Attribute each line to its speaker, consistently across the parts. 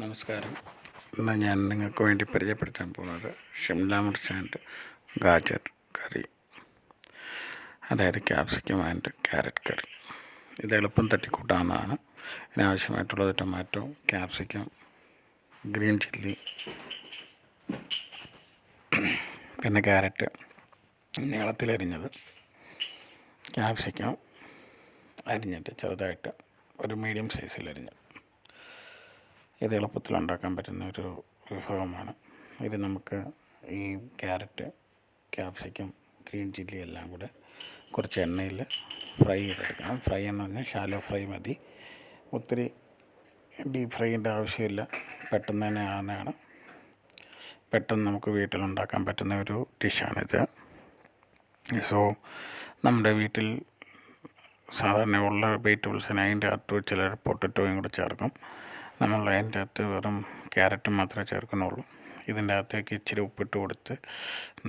Speaker 1: നമസ്കാരം. ഇന്ന് ഞാൻ നിങ്ങൾക്ക് വേണ്ടി പരിചയപ്പെടുത്താൻ പോകുന്നത് ഷിംല മിർച്ച് ആൻഡ് ഗാജർ കറി, അതായത് ക്യാപ്സിക്കം ആൻഡ് ക്യാരറ്റ് കറി. ഇത് എളുപ്പം തട്ടിക്കൂട്ടാവുന്നതാണ്. ഇതിനാവശ്യമായിട്ടുള്ളത് ടൊമാറ്റോ, ക്യാപ്സിക്കം, ഗ്രീൻ ചില്ലി, പിന്നെ ക്യാരറ്റ് നീളത്തിലരിഞ്ഞത്, ക്യാപ്സിക്കം അരിഞ്ഞിട്ട് ചെറുതായിട്ട് ഒരു മീഡിയം സൈസിലരിഞ്ഞ്. ഇത് എളുപ്പത്തിൽ ഉണ്ടാക്കാൻ പറ്റുന്ന ഒരു വിഭവമാണ്. ഇത് നമുക്ക് ഈ ക്യാരറ്റ്, ക്യാപ്സിക്കം, ഗ്രീൻ ചില്ലി എല്ലാം കൂടെ കുറച്ച് എണ്ണയിൽ ഫ്രൈ ചെയ്തെടുക്കണം. ഫ്രൈ എന്ന് പറഞ്ഞാൽ ഷാലോ ഫ്രൈ മതി, ഒത്തിരി ഡീപ്പ് ഫ്രൈൻ്റെ ആവശ്യമില്ല. പെട്ടെന്ന് തന്നെ ആവുന്നതാണ്. പെട്ടെന്ന് നമുക്ക് വീട്ടിലുണ്ടാക്കാൻ പറ്റുന്ന ഒരു ഡിഷാണിത്. സോ നമ്മുടെ വീട്ടിൽ സാധാരണ ഉള്ള വെജിറ്റബിൾസിന് അതിൻ്റെ അകത്ത് ചിലർ പൊട്ടറ്റോയും കൂടെ ചേർക്കും. നമ്മൾ അതിൻ്റെ അകത്ത് വെറും ക്യാരറ്റ് മാത്രമേ ചേർക്കുന്നുള്ളൂ. ഇതിൻ്റെ അകത്തേക്ക് ഇച്ചിരി ഉപ്പിട്ട് കൊടുത്ത്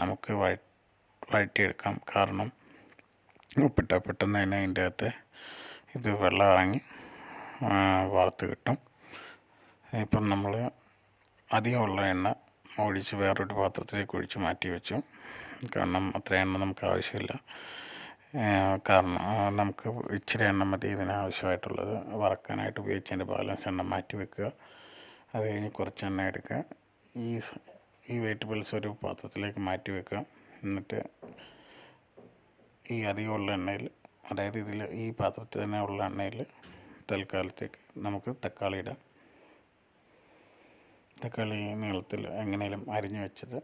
Speaker 1: നമുക്ക് വഴറ്റിയെടുക്കാം. കാരണം ഉപ്പിട്ടാൽ പെട്ടെന്ന് തന്നെ അതിൻ്റെ അകത്ത് ഇത് വെള്ളം ഇറങ്ങി വറുത്ത് കിട്ടും. ഇപ്പം നമ്മൾ അധികമുള്ള എണ്ണ ഒഴിച്ച് വേറൊരു പാത്രത്തിലേക്ക് ഒഴിച്ച് മാറ്റി വെച്ചു. കാരണം അത്ര എണ്ണ നമുക്ക് ആവശ്യമില്ല. കാരണം നമുക്ക് ഇച്ചിരി എണ്ണ മതി ഇതിനാവശ്യമായിട്ടുള്ളത്. വറക്കാനായിട്ട് ഉപയോഗിച്ചതിൻ്റെ ബാലൻസ് എണ്ണ മാറ്റി വെക്കുക. അത് കഴിഞ്ഞ് കുറച്ച് എണ്ണ എടുക്കുക. ഈ വെജിറ്റബിൾസ് ഒരു പാത്രത്തിലേക്ക് മാറ്റി വെക്കുക. എന്നിട്ട് ഈ അധികമുള്ള എണ്ണയിൽ, അതായത് ഈ പാത്രത്തിൽ തന്നെ ഉള്ള എണ്ണയിൽ തൽക്കാലത്തേക്ക് നമുക്ക് തക്കാളി ഇടാം. തക്കാളി നീളത്തിൽ എങ്ങനെയും അരിഞ്ഞു വെച്ചത്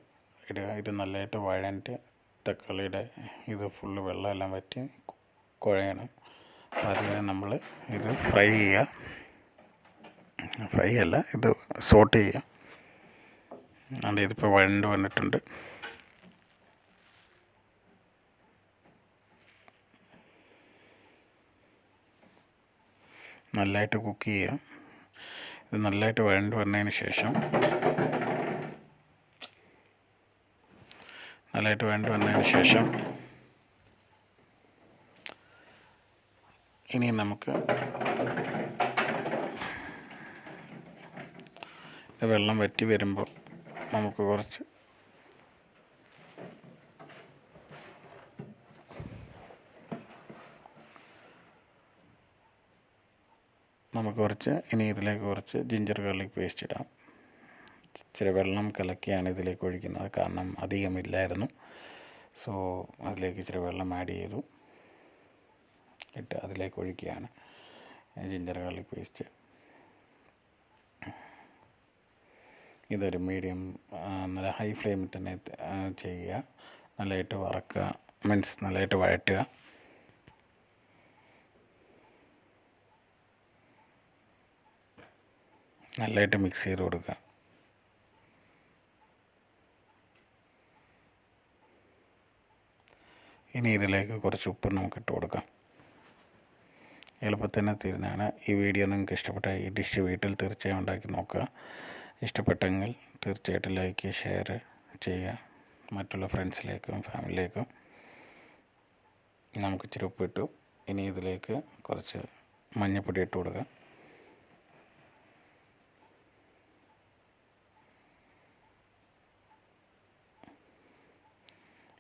Speaker 1: ഇടുക. ഇത് നല്ലതായിട്ട് വഴഞ്ഞിട്ട് തക്കാളിയുടെ ഇത് ഫുള്ള് വെള്ളമെല്ലാം വറ്റി കുഴയണം. അപ്പോൾ അതുവരെ നമ്മൾ ഇത് ഫ്രൈ ചെയ്യുക. ഫ്രൈ അല്ല, ഇത് സോട്ട് ചെയ്യുക. അതുകൊണ്ട് ഇതിപ്പോൾ വഴണ്ട് വന്നിട്ടുണ്ട്. നല്ലതായിട്ട് കുക്ക് ചെയ്യുക. ഇത് നല്ലതായിട്ട് വഴണ്ട് വന്നതിന് ശേഷം ഇനി നമുക്ക് വെള്ളം വറ്റി വരുമ്പോൾ നമുക്ക് കുറച്ച് ഇനി ഇതിലേക്ക് കുറച്ച് ജിഞ്ചർ ഗാർലിക് പേസ്റ്റ് ഇടാം. ഇച്ചിരി വെള്ളം കലക്കിയാണ് ഇതിലേക്ക് ഒഴിക്കുന്നത്, കാരണം അധികമില്ലായിരുന്നു. സോ അതിലേക്ക് ഇച്ചിരി വെള്ളം ആഡ് ചെയ്തു ഇട്ട് അതിലേക്ക് ഒഴിക്കുകയാണ് ജിഞ്ചർ ഗാർലിക് പേസ്റ്റ്. ഇതൊരു മീഡിയം, നല്ല ഹൈ ഫ്ലെയിമിൽ തന്നെ ചെയ്യുക. നല്ലതായിട്ട് വറക്കുക, നല്ലതായിട്ട് വഴറ്റുക. നല്ലതായിട്ട് മിക്സ് ചെയ്ത് കൊടുക്കുക. ഇനി ഇതിലേക്ക് കുറച്ച് ഉപ്പ് നമുക്ക് ഇട്ട് കൊടുക്കാം. എളുപ്പത്തിൽ തന്നെ തീരുന്നതാണ്. ഈ വീഡിയോ നിങ്ങൾക്ക് ഇഷ്ടപ്പെട്ട ഈ ഡിഷ് വീട്ടിൽ തീർച്ചയായും ഉണ്ടാക്കി നോക്കുക. ഇഷ്ടപ്പെട്ടെങ്കിൽ തീർച്ചയായിട്ടും ലൈക്ക്, ഷെയർ ചെയ്യുക മറ്റുള്ള ഫ്രണ്ട്സിലേക്കും ഫാമിലിയിലേക്കും. നമുക്ക് ഇച്ചിരി ഉപ്പിട്ടു. ഇനി ഇതിലേക്ക് കുറച്ച് മഞ്ഞൾപ്പൊടി ഇട്ട് കൊടുക്കുക.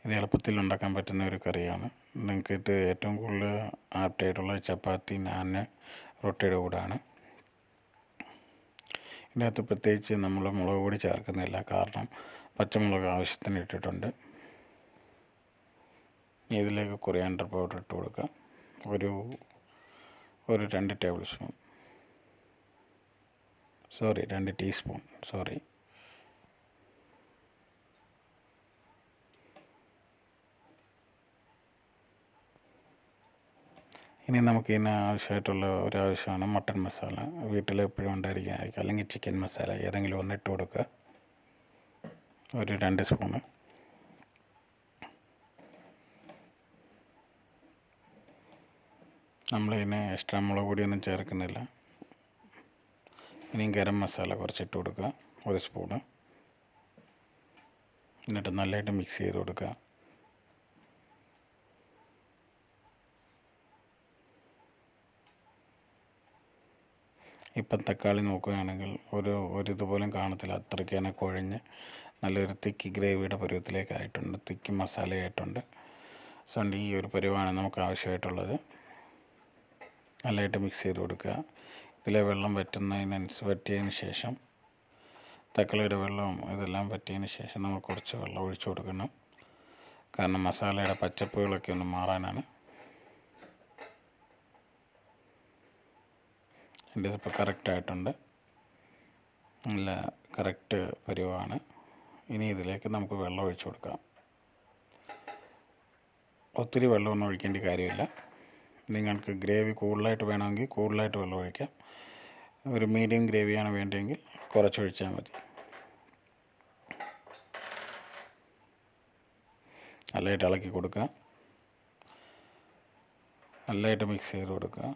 Speaker 1: ഇത് എളുപ്പത്തിൽ ഉണ്ടാക്കാൻ പറ്റുന്ന ഒരു കറിയാണ്. നിങ്ങൾക്ക് ഇത് ഏറ്റവും കൂടുതൽ ആപ്റ്റായിട്ടുള്ള ചപ്പാത്തി, നാൻ, റൊട്ടിയുടെ കൂടാണ്. ഇതിൻ്റെ അകത്ത് പ്രത്യേകിച്ച് നമ്മൾ മുളക് പൊടി ചേർക്കുന്നില്ല, കാരണം പച്ചമുളക് ആവശ്യത്തിന് ഇട്ടിട്ടുണ്ട്. ഇതിലേക്ക് കൊറിയാൻഡർ പൗഡർ ഇട്ട് കൊടുക്കുക. ഒരു 2 ടീസ്പൂൺ. ഇനി നമുക്ക് ഇതിന് ആവശ്യമായിട്ടുള്ള ഒരാവശ്യമാണ് മട്ടൺ മസാല. വീട്ടിൽ എപ്പോഴും ഉണ്ടായിരിക്കും, അല്ലെങ്കിൽ ചിക്കൻ മസാല ഏതെങ്കിലും ഒന്ന് ഇട്ട് കൊടുക്കുക. ഒരു 2 സ്പൂണ്. നമ്മളിതിന് എക്സ്ട്രാ മുളക് പൊടിയൊന്നും ചേർക്കുന്നില്ല. ഇനി ഗരം മസാല കുറച്ചിട്ട് കൊടുക്കുക, 1 സ്പൂണ്. എന്നിട്ട് നല്ലതായിട്ട് മിക്സ് ചെയ്ത് കൊടുക്കുക. ഇപ്പം തക്കാളി നോക്കുകയാണെങ്കിൽ ഒരിതുപോലും കാണത്തില്ല, അത്രയ്ക്ക് തന്നെ കുഴഞ്ഞ് നല്ലൊരു തിക്കി ഗ്രേവിയുടെ പരുവത്തിലേക്കായിട്ടുണ്ട്, തിക്കി മസാലയായിട്ടുണ്ട്. സോ ഈ ഒരു പരുവാണ് നമുക്ക് ആവശ്യമായിട്ടുള്ളത്. നല്ലതായിട്ട് മിക്സ് ചെയ്ത് കൊടുക്കുക. ഇതിലെ വെള്ളം വറ്റിയതിന് ശേഷം, തക്കാളിയുടെ വെള്ളവും ഇതെല്ലാം വറ്റിയതിന് ശേഷം നമുക്ക് കുറച്ച് വെള്ളം ഒഴിച്ചു കൊടുക്കണം. കാരണം മസാലയുടെ പച്ചപ്പുകളൊക്കെ ഒന്ന് മാറാനാണ്. എൻ്റെ ഇതിപ്പോൾ കറക്റ്റായിട്ടുണ്ട്, നല്ല കറക്റ്റ് പരുവാണ്. ഇനി ഇതിലേക്ക് നമുക്ക് വെള്ളം ഒഴിച്ചു കൊടുക്കാം. ഒത്തിരി വെള്ളമൊന്നും ഒഴിക്കേണ്ട കാര്യമില്ല. നിങ്ങൾക്ക് ഗ്രേവി കൂടുതലായിട്ട് വേണമെങ്കിൽ കൂടുതലായിട്ട് വെള്ളം ഒഴിക്കാം. ഒരു മീഡിയം ഗ്രേവിയാണ് വേണ്ടതെങ്കിൽ കുറച്ചൊഴിച്ചാൽ മതി. നല്ലതായിട്ട് ഇളക്കി കൊടുക്കുക, നല്ലതായിട്ട് മിക്സ് ചെയ്ത് കൊടുക്കുക.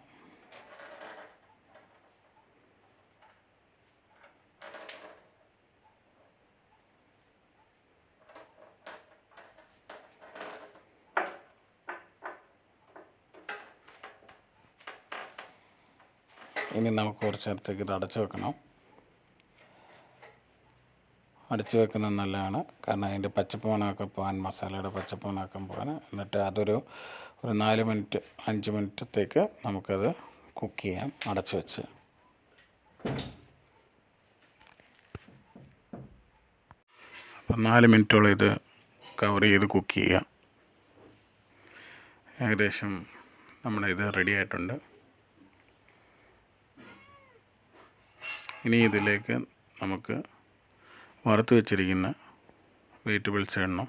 Speaker 1: ഇനി നമുക്ക് കുറച്ച് നേരത്തേക്ക് ഇത് അടച്ചു വെക്കണം. അടച്ചു വെക്കുന്നത് നല്ലതാണ്, കാരണം അതിൻ്റെ പച്ചപ്പ് മണമൊക്കെ പോകാൻ, മസാലയുടെ പച്ചപ്പ് മണമൊക്കെ പോകാൻ. എന്നിട്ട് അതൊരു 4 മിനിറ്റ് 5 മിനിറ്റത്തേക്ക് നമുക്കത് കുക്ക് ചെയ്യാം അടച്ചു വെച്ച്. അപ്പം 4 മിനിറ്റോളം ഇത് കവർ ചെയ്ത് കുക്ക് ചെയ്യാം. ഏകദേശം നമ്മുടെ ഇത് റെഡി ആയിട്ടുണ്ട്. ഇനി ഇതിലേക്ക് നമുക്ക് വറുത്ത് വെച്ചിരിക്കുന്ന വെജിറ്റബിൾസ് ഇടണം.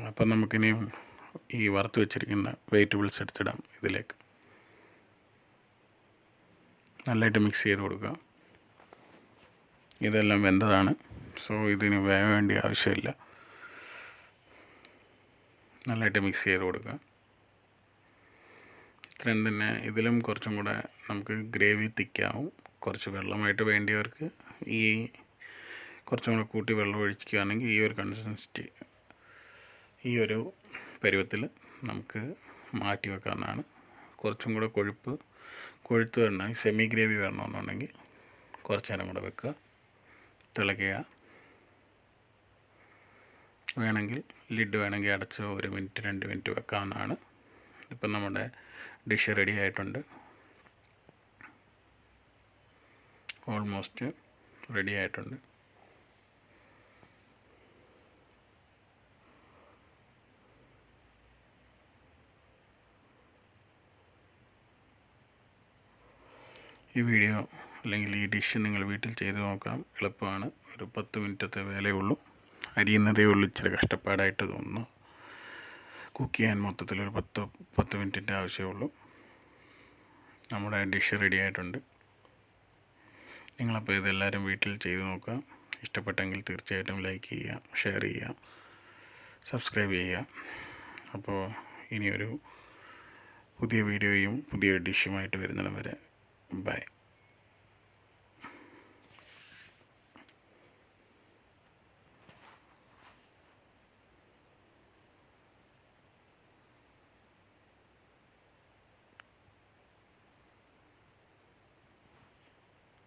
Speaker 1: അപ്പം നമുക്കിനി ഈ വറുത്ത് വെച്ചിരിക്കുന്ന വെജിറ്റബിൾസ് എടുത്തിടാം ഇതിലേക്ക്. നല്ലതായിട്ട് മിക്സ് ചെയ്ത് കൊടുക്കുക. ഇതെല്ലാം വെന്തതാണ്, സോ ഇതിന് വേകാൻ വേണ്ടി ആവശ്യമില്ല. നല്ലതായിട്ട് മിക്സ് ചെയ്ത് കൊടുക്കുക. ഇത്രയും തന്നെ. ഇതിലും കുറച്ചും കൂടെ നമുക്ക് ഗ്രേവി തിക്കാവും. കുറച്ച് വെള്ളമായിട്ട് വേണ്ടിയവർക്ക് ഈ കുറച്ചും കൂടെ കൂട്ടി വെള്ളം ഒഴിക്കുകയാണെങ്കിൽ ഈ ഒരു കൺസിസ്റ്റൻസി, ഈ ഒരു പരുവത്തിൽ നമുക്ക് മാറ്റി വെക്കാവുന്നതാണ്. കുറച്ചും കൂടെ കൊഴുത്ത് വരണം, സെമി ഗ്രേവി വേണമെന്നുണ്ടെങ്കിൽ കുറച്ച് നേരം കൂടെ വെക്കുക, തിളയ്ക്കുക. വേണമെങ്കിൽ ലിഡ് വേണമെങ്കിൽ അടച്ച് 1 മിനിറ്റ് 2 മിനിറ്റ് വെക്കാവുന്നതാണ്. ഇപ്പം നമ്മുടെ ഡിഷ് റെഡി ആയിട്ടുണ്ട്, ഓൾമോസ്റ്റ് റെഡി ആയിട്ടുണ്ട്. ഈ വീഡിയോ അല്ലെങ്കിൽ ഈ ഡിഷ് നിങ്ങൾ വീട്ടിൽ ചെയ്ത് നോക്കാം. എളുപ്പമാണ്, ഒരു 10 മിനിറ്റത്തെ വേലയേ ഉള്ളൂ. അരിയുന്നതേ ഉള്ളൂ ഇച്ചിരി കഷ്ടപ്പാടായിട്ട് തോന്നുന്നു. കുക്ക് ചെയ്യാൻ മൊത്തത്തിലൊരു 10 മിനിറ്റിൻ്റെ ആവശ്യമേ ഉള്ളൂ. നമ്മുടെ ഡിഷ് റെഡി ആയിട്ടുണ്ട്. നിങ്ങളപ്പോൾ ഇതെല്ലാവരും വീട്ടിൽ ചെയ്ത് നോക്കുക. ഇഷ്ടപ്പെട്ടെങ്കിൽ തീർച്ചയായിട്ടും ലൈക്ക് ചെയ്യുക, ഷെയർ ചെയ്യുക, സബ്സ്ക്രൈബ് ചെയ്യുക. അപ്പോൾ ഇനിയൊരു പുതിയ വീഡിയോയും പുതിയ ഡിഷുമായിട്ട് വരുന്നിടം വരെ ബൈ.